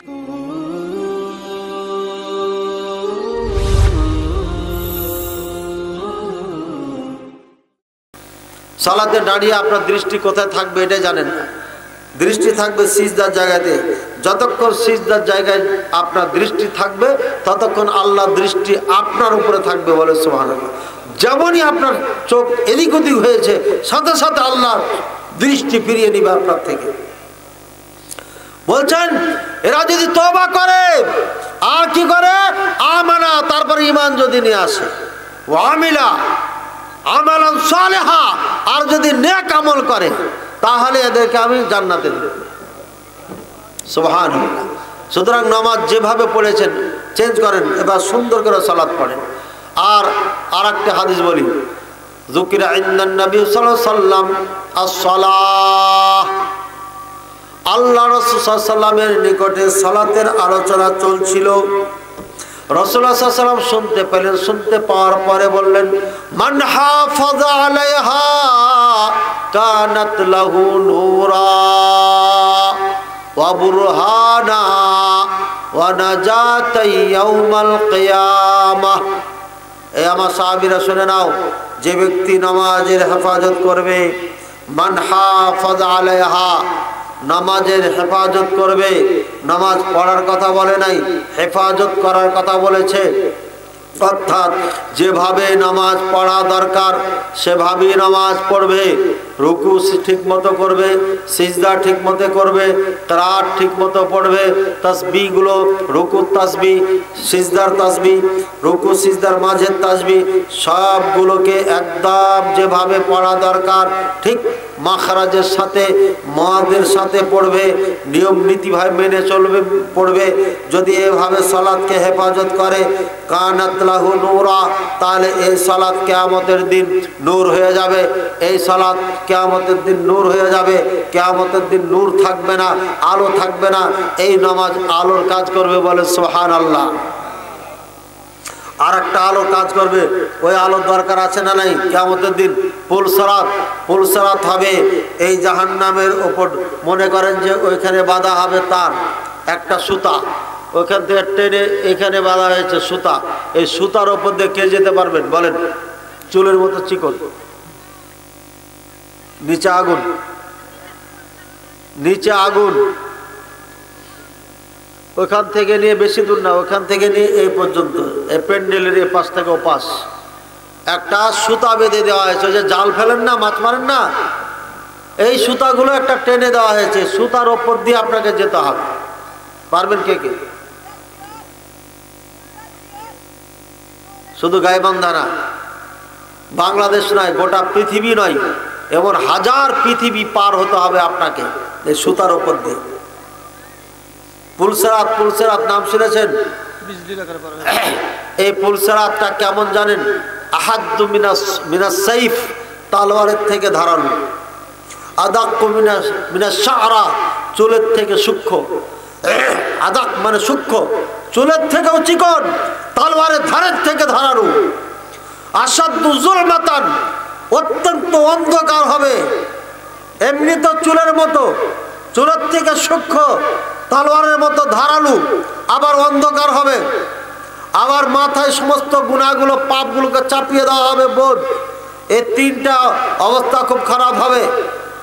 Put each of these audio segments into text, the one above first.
সালাতে দাঁড়িয়ে আপনার দৃষ্টি কোথায় থাকবে এটা জানেন না। দৃষ্টি থাকবে সিজদার জায়গাতে। যতক্ষণ সিজদার জায়গায় আপনার দৃষ্টি থাকবে ততক্ষণ আল্লাহর দৃষ্টি আপনার উপরে থাকবে, বলে সুবহানাল্লাহ। যেমনই আপনার চোখ এদিক ওদিক হয়েছে সাথে সাথে আল্লাহ দৃষ্টি ফিরিয়ে নিবে আপনার থেকে। বলছেন এরা যদি তওবা করে আর কি করে, আমানা, তারপরে ঈমান যদি নিয়ে আসে, ওয়া আমিলা আমালান সালেহা, আর যদি নেক আমল করে তাহলে এদেরকে আমি জান্নাতে দেব। সুবহানাল্লাহ। সুতরাং নামাজ যেভাবে পড়েছেন চেঞ্জ করেন, এবার সুন্দর করে সালাত পড়েন। আর আরেকটা হাদিস বলি, যুকিরা ইন্দান নবী সাল্লাল্লাহু আলাইহি ওয়াসাল্লাম আস-সালাহ, আল্লাহ রাসূল সাল্লাল্লাহু আলাইহি ওয়াসাল্লামের নিকটে সালাতের আলোচনা চলছিল। রাসূলুল্লাহ সাল্লাল্লাহু আলাইহি ওয়াসাল্লাম শুনতে পেলেন। শুনতে পাওয়ার পরে বললেন, মান হাফাযা আলাইহা কানাত লাহু নূরা ওয়া বুরহানা ওয়া নাজাতা ইয়াউমাল কিয়ামাহ। এই আমার সাহাবীরা শুনে নাও, যে ব্যক্তি নামাজের হেফাজত করবে, মান হাফাযা আলাইহা, নামাজের হেফাজত করবে। নামাজ পড়ার কথা বলে নাই, হেফাজত করার কথা বলেছে। অর্থাৎ যেভাবে নামাজ পড়া দরকার সেভাবেই নামাজ পড়বে। রুকু ঠিক মতো করবে, সিজদা ঠিক মতো করবে, কিরাত ঠিক মতো পড়বে, তাসবিহগুলো, রুকুর তাসবিহ, সিজদার তাসবিহ, রুকু সিজদার মাঝের তাসবিহ সবগুলোকে একদম যেভাবে পড়া দরকার ঠিক মাখরাজের সাথে, মদের সাথে পড়বে, নিয়ম নীতিভাবে মেনে চলবে, পড়বে। যদি এভাবে সালাতকে হেফাজত করে, কানাত লাহু নূরা, তাহলে এই সালাত কিয়ামতের দিন নূর হয়ে যাবে। এই সালাত কিয়ামতের দিন নূর হয়ে যাবে। কিয়ামতের দিন নূর থাকবে না, আলো থাকবে না, এই নামাজ আলোর কাজ করবে, বলে সুবহানাল্লাহ। আর একটা আলো কাজ করবে, ওই আলোর দরকার আছে না নাই? কিয়ামতের দিন পুলসরাত, পুলসরাত হবে এই জাহান্নামের ওপর। মনে করেন যে ওইখানে বাঁধা হবে তার একটা সুতা, ওইখান থেকে টেনে এখানে বাঁধা হয়েছে সুতা। এই সুতার ওপর দিয়ে কে যেতে পারবেন বলেন? চুলের মতো চিকন, নিচে আগুন, নিচে আগুন। ওখান থেকে নিয়ে বেশি দূর না, ওখান থেকে নিয়ে এই পর্যন্ত, এই প্যান্ডেলের এই পাশ থেকে ও পাশ একটা সুতা বেঁধে দেওয়া হয়েছে। যে জাল ফেলেন না, মাছ মারেন না, এই সুতাগুলো একটা টেনে দেওয়া হয়েছে। সুতার ওপর দিয়ে আপনাকে যেতে হবে। পারবেন কে কে? শুধু গাইবান্ধা না, বাংলাদেশ নয়, গোটা পৃথিবী নয়, এমন হাজার পৃথিবী পার হতে হবে আপনাকে এই সুতার ওপর দিয়ে। পুলসরাত, পুলসরাত নাম শুনেছেন? এই পুলসরাতটা কেমন জানেন? আহাদ্দু মিনাস সাইফ, তলোয়ারের থেকে ধারালো। আদাক্কু মিনাস শা'রা, চুলের থেকে সূক্ষ্ম। আদাক মানে সূক্ষ্ম, চুলের থেকেও চিকন, তলোয়ারের ধারের থেকে ধারালো। আসাদ্দু যুলমাতান, অত্যন্ত অন্ধকার হবে। এমনি তো চুলের মতো, চুলের থেকে সূক্ষ্ম, তলোয়ারের মতো ধারালো, আবার অন্ধকার হবে। আবার মাথায় সমস্ত গুনাহগুলো, পাপগুলোকে চাপিয়ে দেওয়া হবে বোধ। এই তিনটা অবস্থা খুব খারাপ হবে।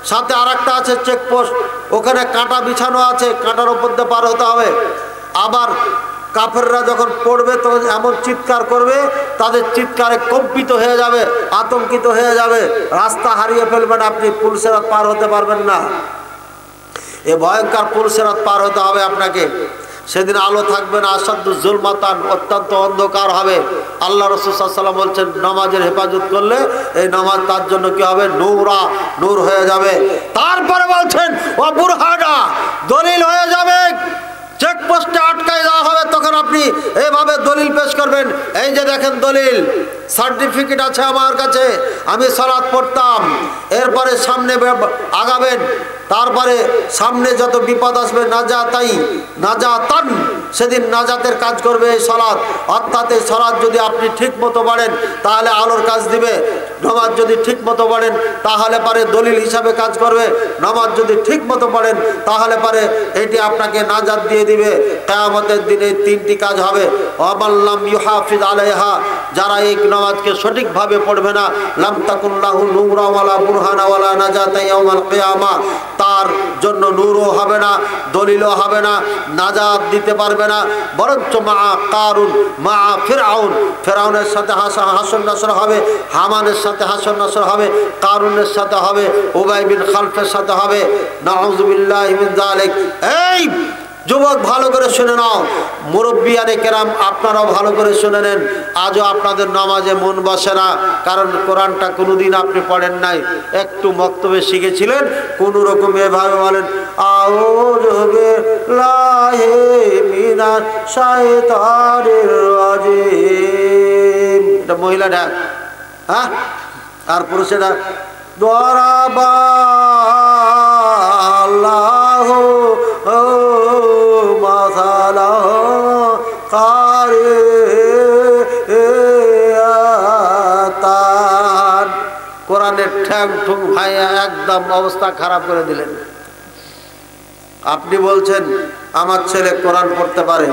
সাথে আর একটা আছে চেকপোস্ট, ওখানে কাঁটা বিছানো আছে, কাঁটার উপর দিয়ে পার হতে হবে। আবার কাফেররা যখন পড়বে তখন এমন চিৎকার করবে, তাদের চিৎকারে কম্পিত হয়ে যাবে, আতঙ্কিত হয়ে যাবে, রাস্তা হারিয়ে ফেলবেন, আপনি পুলসেরাত পার হতে পারবেন না। এ ভয়ঙ্কর পুলসেরাত পার হতে হবে আপনাকে। সেদিন আলো থাকবে না, আসাদ্দু যুলমাতান, অত্যন্ত অন্ধকার হবে। আল্লাহ রাসূল সাল্লাল্লাহু আলাইহি ওয়াসাল্লাম বলছেন, নামাজের হেফাজত করলে এই নামাজ তার জন্য কি হবে? নূরা, নূর হয়ে যাবে। তারপরে বলছেন ওয়া বুরহানা, দলিল হয়ে যাবে। চেকপোস্টে আটকায় দেওয়া হবে, তখন আপনি এইভাবে দলিল পেশ করবেন, এই যে দেখেন দলিল, সার্টিফিকেট আছে আমার কাছে, আমি সালাত পড়তাম। এরপরে সামনে আগাবেন, তারপরে সামনে যত বিপদ আসবে, নাজাতান, সেদিন নাজাতের কাজ করবে এই সালাত। অর্থাৎ এই সালাত যদি আপনি ঠিক মতো পড়েন তাহলে আলোর কাজ দিবে, নামাজ যদি ঠিক মতো পড়েন তাহলে পারে দলিল হিসাবে কাজ করবে, নামাজ যদি ঠিক মতো পড়েন তাহলে পারে এটি আপনাকে নাজাত দিয়ে দিবে। কিয়ামতের দিনে তিনটি কাজ হবে। ওয়ামাল্লাম ইউহাফিজ আলাইহা, যারা এই নামাজকে সঠিকভাবে পড়বে না, লাম তাকুন লাহু নূরা ওয়ালা বুরহানা ওয়ালা নাজাতা ইয়াউমাল কিয়ামা, তার জন্য নূরও হবে না, দলিলও হবে না, নাজাত দিতে পারবে না। বরঞ্চ মা কারুন মা ফিরআউন, ফিরআউনের সাথে হাসর নাসর হবে, হামানের সাথে হাসর নাসর হবে, কারুনের সাথে হবে, উবাই বিন খালফের সাথে হবে। নাউযুবিল্লাহি মিন যালিক। এই যুবক ভালো করে শুনে নাও, মুরব্বিয়ানে কেরাম আপনারাও ভালো করে শুনে নেন। আজও আপনাদের নামাজে মন বসে না, কারণ কোরআনটা কোনোদিন আপনি পড়েন নাই, একটু মক্তবে শিখেছিলেন, কোনো রকম এভাবে বলেন আউযু বিল্লাহি মিনাশ শাইতানির রাজিম, এটা মহিলা ডাক, হ্যাঁ, আর পুরুষেরা দরাবা আল্লাহু কোরআনের ঠ্যাং ঠুং ভাইয়া একদম অবস্থা খারাপ করে দিলেন। আপনি বলছেন আমার ছেলে কোরআন পড়তে পারে,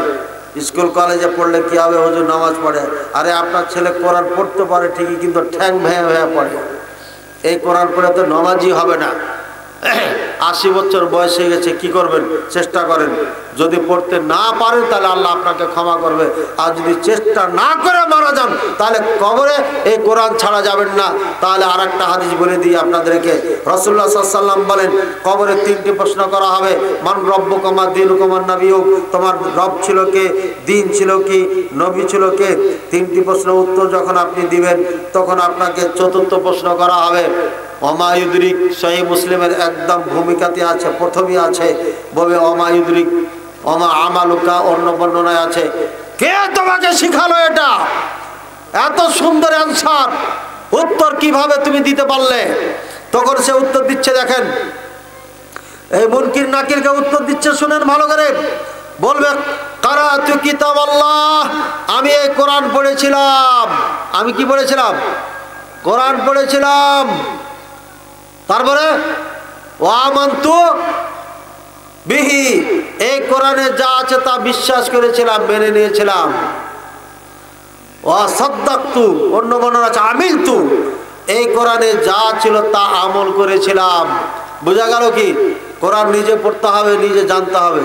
স্কুল কলেজে পড়লে কি হবে হুজুর, নামাজ পড়ে। আরে আপনার ছেলে কোরআন পড়তে পারে ঠিকই, কিন্তু ঠ্যাং ভাইয়া ভাইয়া পড়ে। এই কোরআন পড়ে তো নামাজই হবে না। 80 বছর বয়স হয়ে গেছে, কি করবেন? চেষ্টা করেন, যদি পড়তে না পারেন তাহলে আল্লাহ আপনাকে ক্ষমা করবে, আর যদি চেষ্টা না করে মারা যান তাহলে কবরে এই কোরআন ছাড়া যাবেন না। তাহলে আর একটা হাদিস বলে দিই আপনাদেরকে, রাসূলুল্লাহ সাল্লাল্লাহু আলাইহি ওয়াসাল্লাম বলেন কবরে 3টি প্রশ্ন করা হবে। মান রব্বুকুমা দীনুকুমা নাবিয়্যুক, তোমার রব ছিল কে, দিন ছিল কি, নবী ছিল কে। 3টি প্রশ্ন উত্তর যখন আপনি দিবেন তখন আপনাকে 4র্থ প্রশ্ন করা হবে। অমায়ুদ্রিক, সহিহ মুসলিমের একদম ভূমিকাতে আছে, প্রথমেই আছে, বলে অমায়ুদ্রিক অমা আমালুকা, অন্য বর্ণনায় আছে কে তোমাকে শিখালো এটা? এত সুন্দর অ্যানসার, উত্তর কিভাবে তুমি দিতে পারলে? তখন সে উত্তর দিচ্ছে, দেখেন এই মুনকির নাকিরকে উত্তর দিচ্ছে, শুনেন ভালো করে। বলবে কারাতু কিতাবাল্লাহ, আমি এই কোরআন পড়েছিলাম। আমি কি পড়েছিলাম? কোরআন পড়েছিলাম। তারপরে ওয়ামান্তু বিহি, এই কোরআনে যা আছে তা বিশ্বাস করেছিলাম, মেনে নিয়েছিলাম। ওয়াসাদদাকতু, অন্য বর্ণনা আছে আমিলতু, এই কোরআনে যা ছিল তা আমল করেছিলাম। বোঝা গেল কি? কোরআন নিজে পড়তে হবে, নিজে জানতে হবে,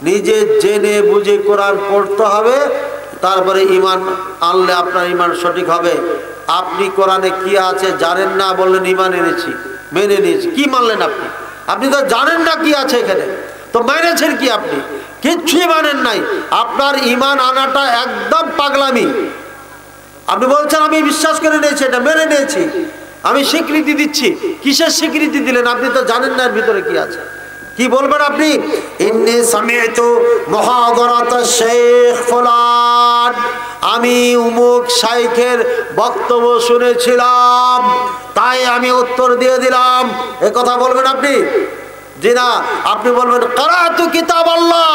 নিজে জেনে বুঝে কোরআন পড়তে হবে, তারপরে ঈমান আনলে আপনার ঈমান সঠিক হবে। আপনি কোরআনে কি আছে জানেন না, বললেন ঈমান এনেছি, মেনে নিয়েছি, কি মানলেন আপনি? আপনি তো জানেন না কি আছে এখানে, তো মেনেছেন কি? আপনি কিচ্ছুই মানেন নাই। আপনার ঈমান আনাটা একদম পাগলামি। আপনি বলছেন আমি বিশ্বাস করে নিয়েছি, এটা মেনে নিয়েছি, আমি স্বীকৃতি দিচ্ছি। কিসের স্বীকৃতি দিলেন? আপনি তো জানেন না এর ভিতরে কি আছে। কি বলবেন আপনি? ইন্নী সামি'তু মুহাদারাত শাইখ ফুলান, আমি উমুক শাইখের বক্তব্য শুনেছিলাম, তাই আমি উত্তর দিয়ে দিলাম। এ কথা বলবেন আপনি? জি না। আপনি বলবেন কারাতু কিতাবাল্লাহ,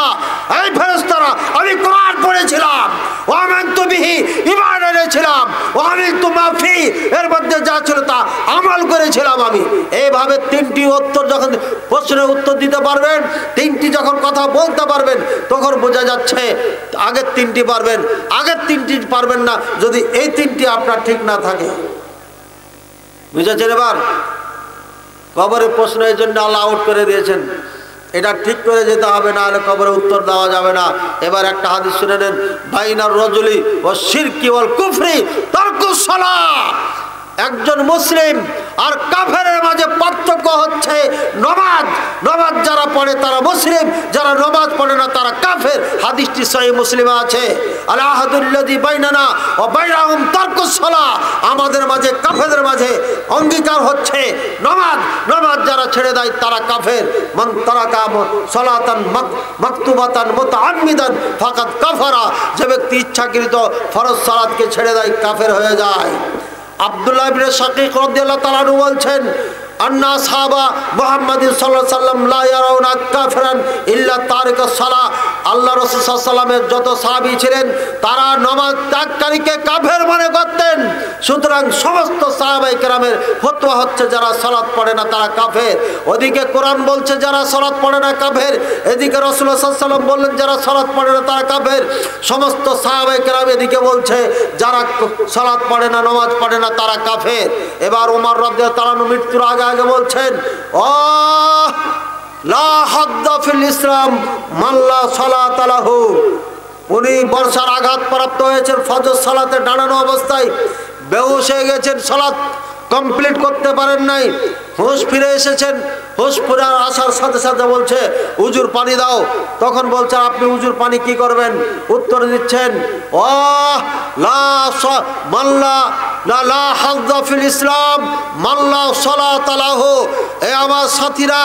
এই ফেরেশতারা আমি কোরআন পড়েছিলাম, ওয়া আমানতু বিহি, ঈমান এনেছিলাম, ওয়া আমিলতু মা ফি, এর মধ্যে যা ছিল তা আমল করেছিলাম আমি। এইভাবে 3টি উত্তর, যখন প্রশ্নের উত্তর দিতে পারবেন, 3টি যখন কথা বলতে পারবেন, তখন বোঝা যাচ্ছে আগের 3টি পারবেন, আগের 3টি পারবেন না যদি এই 3টি আপনার ঠিক না থাকে। বুঝেছেন? এবার কবরের প্রশ্ন এই জন্য আল্লাহ আউট করে দিয়েছেন, এটা ঠিক করে যেতে হবে, না হলে কবরে উত্তর দেওয়া যাবে না। এবার একটা হাদিস শুনে নেন, বাইনার রজুলি ওয়া শিরকি ওয়াল কুফরি তারকুস সালাহ। একজন মুসলিম আর কাফেরের মাঝে পার্থক্য হচ্ছে নামাজ। নামাজ যারা পড়ে তারা মুসলিম, যারা নামাজ পড়ে না তারা কাফের। হাদিসটি সহিহ মুসলিমে আছে, আল আহাদুল্লাযী বাইনানা ওয়া বাইনাহুম তারকুস সালাহ, আমাদের মাঝে কাফেরদের মাঝে অঙ্গীকার হচ্ছে নামাজ। নামাজ যারা ছেড়ে দেয় তারা কাফের। মান তারাকা সালাতান মাকতুবাতান মুতাআম্মিদান ফাকাদ কাফারা, যে ব্যক্তি ইচ্ছাকৃত ফরজ সালাতকে ছেড়ে দেয় কাফের হয়ে যায়। আব্দুল্লাহ ইবনে শাকিক রাদিয়াল্লাহু তাআলা আনহু বলছেন, আন্না সাহাবা মুহাম্মাদিন সাল্লাল্লাহু আলাইহি ওয়াসাল্লাম লা ইয়ারাউনা কাফিরান ইল্লা তারিকাস সালাহ। আল্লাহ রাসূল সাল্লাল্লাহু আলাইহি ওয়াসাল্লামের যত সাহাবী ছিলেন তারা নামাজ ত্যাগকারীকে কাফের মনে করতেন। সুতরাং সমস্ত সাহাবায়ে কেরামের ফতোয়া হচ্ছে যারা সালাত পড়ে না তারা কাফের। ওদিকে কোরআন বলছে যারা সালাত পড়ে না কাফের, এদিকে রাসূলুল্লাহ সাল্লাল্লাহু আলাইহি ওয়াসাল্লাম বললেন যারা সালাত পড়ে না তারা কাফের। সমস্ত সাহাবায়ে কেরাম এদিকে বলছে যারা সালাত পড়ে না নামাজ পড়ে না তারা কাফের। এবার ওমর রাদিয়াল্লাহু তাআলা মৃত্যুর আগে আগে বলছেন ও লা হাদ্দা ফিল ইসলাম মান লা সালাত লাহু। উনি বর্ষার আঘাত প্রাপ্ত হয়েছেন, ফজর সালাতে দাঁড়ানো অবস্থায় বেহুশ হয়ে গেছেন, সালাত কমপ্লিট করতে পারেন নাই, হুঁশ ফিরে এসেছেন। হুঁশ ফিরে আসার সাথে সাথে বলছে উজুর পানি দাও। তখন বলছে আপনি উজুর পানি কি করবেন? উত্তর দিচ্ছেন ও লা মাল্লা লা হাযা ফিল ইসলাম মাল্লা সালাত লাহু। এ আমার সাথীরা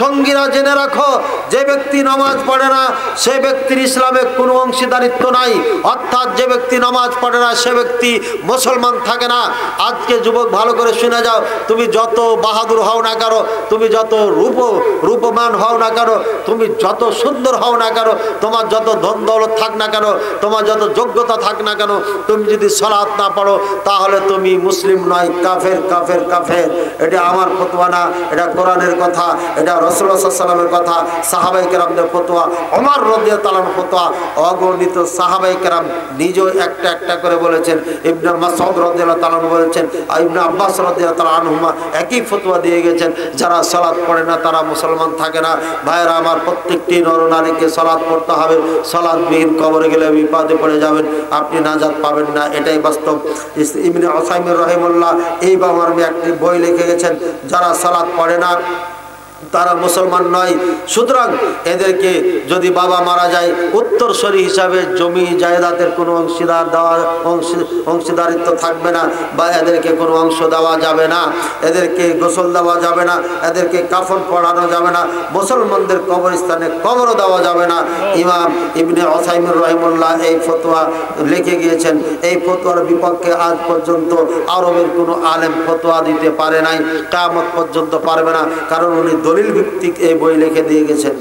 সঙ্গীরা জেনে রাখো, যে ব্যক্তি নামাজ পড়ে না সে ব্যক্তির ইসলামে কোনো অংশীদারিত্ব নাই। অর্থাৎ যে ব্যক্তি নামাজ পড়ে না সে ব্যক্তি মুসলমান থাকে না। আজকে যুবক ভালো করে শুনে যাও, তুমি যত বাহাদুর হও না কেন, তুমি যত রূপমান হও না কেন, তুমি যত সুন্দর হও না কেন, তোমার যত ধন দৌলত থাক না কেন, তোমার যত যোগ্যতা থাক না কেন, তুমি যদি সালাত না পড়ো তাহলে তুমি মুসলিম নয়, কাফের কাফের কাফের। এটা আমার ফতোয়া না, এটা কোরআনের কথা, এটা রাসূলুল্লাহ সাল্লাল্লাহু আলাইহি ওয়াসাল্লামের কথা, সাহাবায়ে কেরামদের ফতোয়া, ওমর রাদিয়াল্লাহু তাআলার ফতোয়া। অগণিত সাহাবায়ে কেরাম নিজেও একটা একটা করে বলেছেন। ইবনে মাসউদ রাদিয়াল্লাহু তাআলা বলেছেন, ইবনে আব্বাস রাদিয়াল্লাহু তাআলা আনহুমা একই ফতোয়া দিয়ে গেছেন, যারা সালাত পড়ে না তারা মুসলমান থাকে না। ভাইরা আমার, প্রত্যেকটি নরনারীকে সালাত পড়তে হবে। সালাতবিহীন কবরে গেলে বিপদে পড়ে যাবেন, আপনি নাজাত পাবেন না, এটাই বাস্তব। ইবনে উসাইমিন রাহিমাহুল্লাহ এই মর্মে একটি বই লিখে গেছেন, যারা সালাত পড়ে না তারা মুসলমান নয়। সুতরাং এদেরকে যদি বাবা মারা যায় উত্তরসূরি হিসাবে জমি জায়দাতের কোনো অংশীদারিত্ব থাকবে না, বা এদেরকে কোনো অংশ দেওয়া যাবে না, এদেরকে গোসল দেওয়া যাবে না, এদেরকে কাফন পরানো যাবে না, মুসলমানদের কবরস্থানে কবরও দেওয়া যাবে না। ইমাম ইবনে উসাইমিন রাহিমাহুল্লাহ এই ফতোয়া লিখে গিয়েছেন। এই ফতোয়ার বিপক্ষে আজ পর্যন্ত আরবের কোনো আলেম ফতোয়া দিতে পারে নাই, কিয়ামত পর্যন্ত পারবে না, কারণ উনি দলিল ভিত্তিক এই বই লিখে দিয়ে গেছেন।